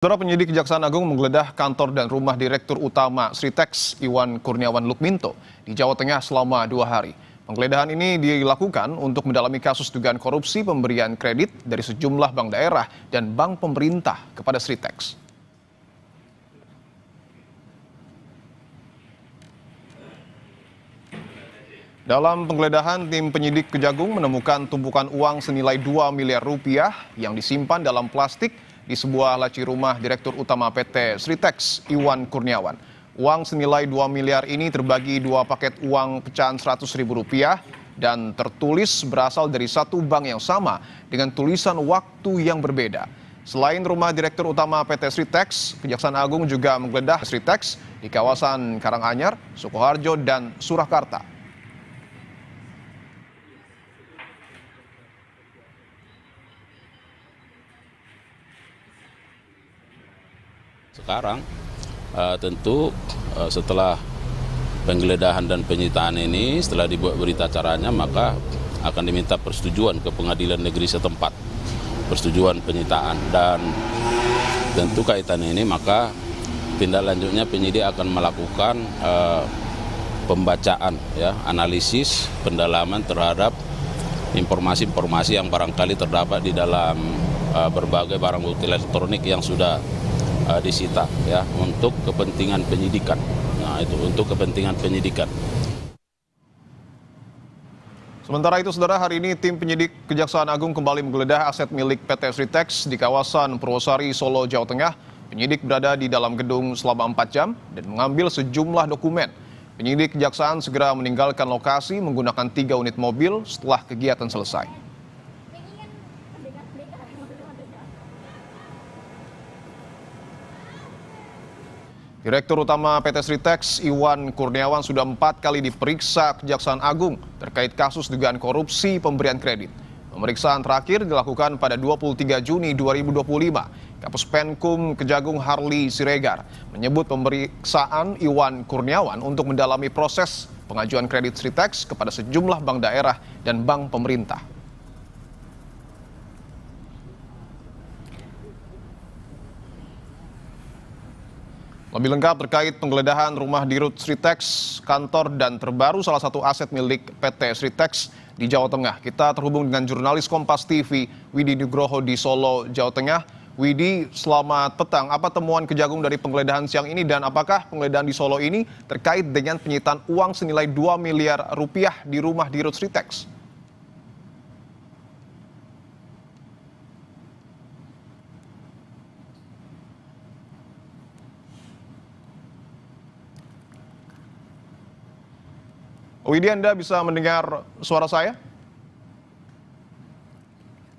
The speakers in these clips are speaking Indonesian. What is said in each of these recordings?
Saudara penyidik Kejaksaan Agung menggeledah kantor dan rumah Direktur Utama Sritex Iwan Kurniawan Lukminto di Jawa Tengah selama 2 hari. Penggeledahan ini dilakukan untuk mendalami kasus dugaan korupsi pemberian kredit dari sejumlah bank daerah dan bank pemerintah kepada Sritex. Dalam penggeledahan, tim penyidik Kejagung menemukan tumpukan uang senilai 2 miliar rupiah yang disimpan dalam plastik di sebuah laci rumah Direktur Utama PT Sritex Iwan Kurniawan. Uang senilai 2 miliar ini terbagi 2 paket uang pecahan Rp100.000 dan tertulis berasal dari satu bank yang sama dengan tulisan waktu yang berbeda. Selain rumah Direktur Utama PT Sritex, Kejaksaan Agung juga menggeledah Sritex di kawasan Karanganyar, Sukoharjo, dan Surakarta. Sekarang tentu setelah penggeledahan dan penyitaan ini, setelah dibuat berita acaranya, maka akan diminta persetujuan ke pengadilan negeri setempat, persetujuan penyitaan, dan tentu kaitan ini maka tindak lanjutnya penyidik akan melakukan pembacaan, analisis, pendalaman terhadap informasi-informasi yang barangkali terdapat di dalam berbagai barang bukti elektronik yang sudah disita untuk kepentingan penyidikan. Nah, itu untuk kepentingan penyidikan. Sementara itu, saudara, hari ini tim penyidik Kejaksaan Agung kembali menggeledah aset milik PT Sritex di kawasan Purwosari, Solo, Jawa Tengah. Penyidik berada di dalam gedung selama 4 jam dan mengambil sejumlah dokumen. Penyidik Kejaksaan segera meninggalkan lokasi menggunakan 3 unit mobil setelah kegiatan selesai. Direktur Utama PT Sritex Iwan Kurniawan sudah 4 kali diperiksa Kejaksaan Agung terkait kasus dugaan korupsi pemberian kredit. Pemeriksaan terakhir dilakukan pada 23 Juni 2025. Kapus Penkum Kejagung Harli Siregar menyebut pemeriksaan Iwan Kurniawan untuk mendalami proses pengajuan kredit Sritex kepada sejumlah bank daerah dan bank pemerintah. Lebih lengkap terkait penggeledahan rumah Dirut Sritex, kantor dan terbaru salah satu aset milik PT Sritex di Jawa Tengah. Kita terhubung dengan jurnalis Kompas TV, Widi Nugroho di Solo, Jawa Tengah. Widi, selamat petang. Apa temuan Kejagung dari penggeledahan siang ini dan apakah penggeledahan di Solo ini terkait dengan penyitaan uang senilai 2 miliar rupiah di rumah Dirut Sritex? Widi, Anda bisa mendengar suara saya?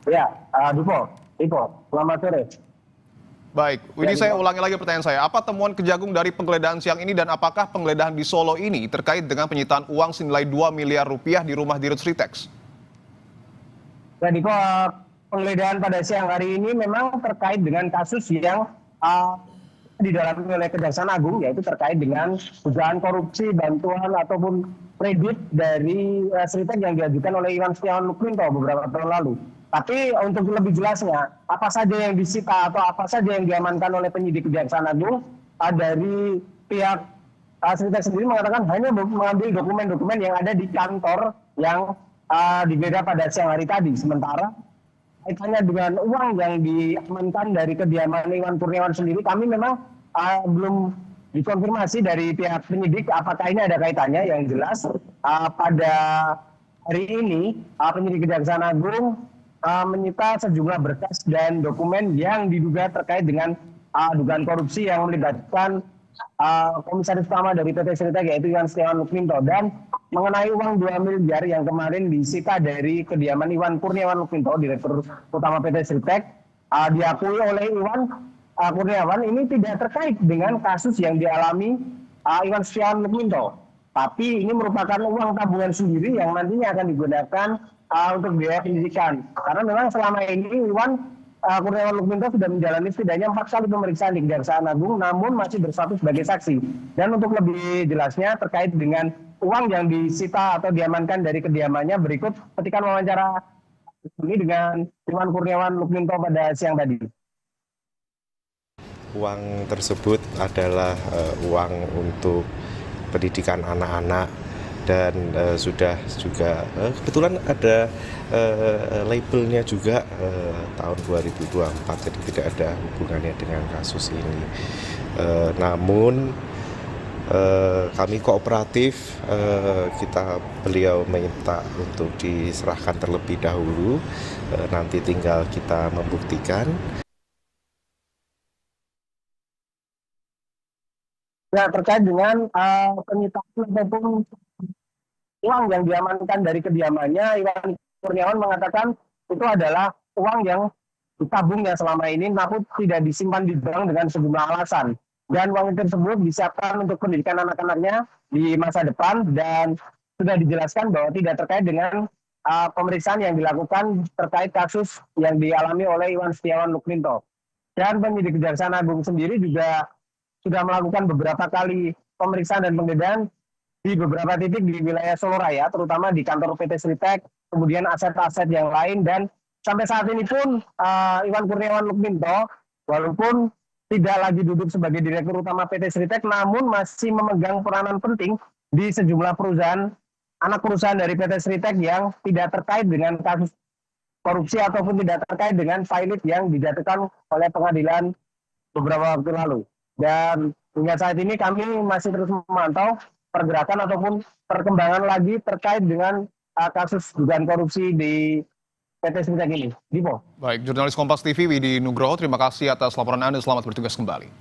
Ya, Dipo, selamat sore. Baik, Widi, saya ulangi lagi pertanyaan saya. Apa temuan Kejagung dari penggeledahan siang ini dan apakah penggeledahan di Solo ini terkait dengan penyitaan uang senilai 2 miliar rupiah di rumah Dirut Sritex? Ya, Dipo, penggeledahan pada siang hari ini memang terkait dengan kasus yang didalami oleh Kejaksaan Agung, yaitu terkait dengan dugaan korupsi bantuan ataupun kredit dari Sritex yang diajukan oleh Iwan Lukminto beberapa tahun lalu. Tapi untuk lebih jelasnya, apa saja yang disita atau apa saja yang diamankan oleh penyidik Kejaksaan Agung dari pihak Sritex sendiri mengatakan hanya mengambil dokumen-dokumen yang ada di kantor yang digeledah pada siang hari tadi. Sementara kaitannya dengan uang yang diamankan dari kediaman Iwan Kurniawan sendiri, kami memang belum dikonfirmasi dari pihak penyidik apakah ini ada kaitannya. Yang jelas pada hari ini penyidik Kejaksaan Agung menyita sejumlah berkas dan dokumen yang diduga terkait dengan dugaan korupsi yang melibatkan Komisaris Utama dari PT Sritex yaitu Iwan Lukminto, dan mengenai uang 2 miliar yang kemarin disita dari kediaman Iwan Kurniawan Lukminto, Direktur Utama PT Sritex, diakui oleh Iwan Kurniawan ini tidak terkait dengan kasus yang dialami Iwan Lukminto. Tapi ini merupakan uang tabungan sendiri yang nantinya akan digunakan untuk biaya pendidikan. Karena memang selama ini Iwan Kurniawan Lukminto sudah menjalani setidaknya 4 kali pemeriksaan di Kejaksaan Agung, namun masih berstatus sebagai saksi. Dan untuk lebih jelasnya terkait dengan uang yang disita atau diamankan dari kediamannya, berikut petikan wawancara ini dengan Iwan Kurniawan Lukminto pada siang tadi. Uang tersebut adalah uang untuk pendidikan anak-anak dan sudah juga kebetulan ada labelnya juga tahun 2024, jadi tidak ada hubungannya dengan kasus ini. Namun kami kooperatif, beliau minta untuk diserahkan terlebih dahulu, nanti tinggal kita membuktikan. Ya, terkait dengan penyitaan ataupun uang yang diamankan dari kediamannya, Iwan Kurniawan mengatakan itu adalah uang yang ditabungnya selama ini, namun tidak disimpan di bank dengan sejumlah alasan. Dan uang tersebut disiapkan untuk pendidikan anak-anaknya di masa depan, dan sudah dijelaskan bahwa tidak terkait dengan pemeriksaan yang dilakukan terkait kasus yang dialami oleh Iwan Setiawan Lukminto. Dan penyidik Kejaksaan Agung sendiri juga sudah melakukan beberapa kali pemeriksaan dan penggeledahan di beberapa titik di wilayah Solo Raya, terutama di kantor PT Sritek, kemudian aset-aset yang lain. Dan sampai saat ini pun Iwan Kurniawan Lukminto, walaupun tidak lagi duduk sebagai Direktur Utama PT Sritek, namun masih memegang peranan penting di sejumlah perusahaan, anak perusahaan dari PT Sritek yang tidak terkait dengan kasus korupsi ataupun tidak terkait dengan pilot yang dijatuhkan oleh pengadilan beberapa waktu lalu. Dan hingga saat ini kami masih terus memantau pergerakan ataupun perkembangan lagi terkait dengan kasus dugaan korupsi di PT Sritek ini. Dipo. Baik, jurnalis Kompas TV Widi Nugroho, terima kasih atas laporan Anda. Selamat bertugas kembali.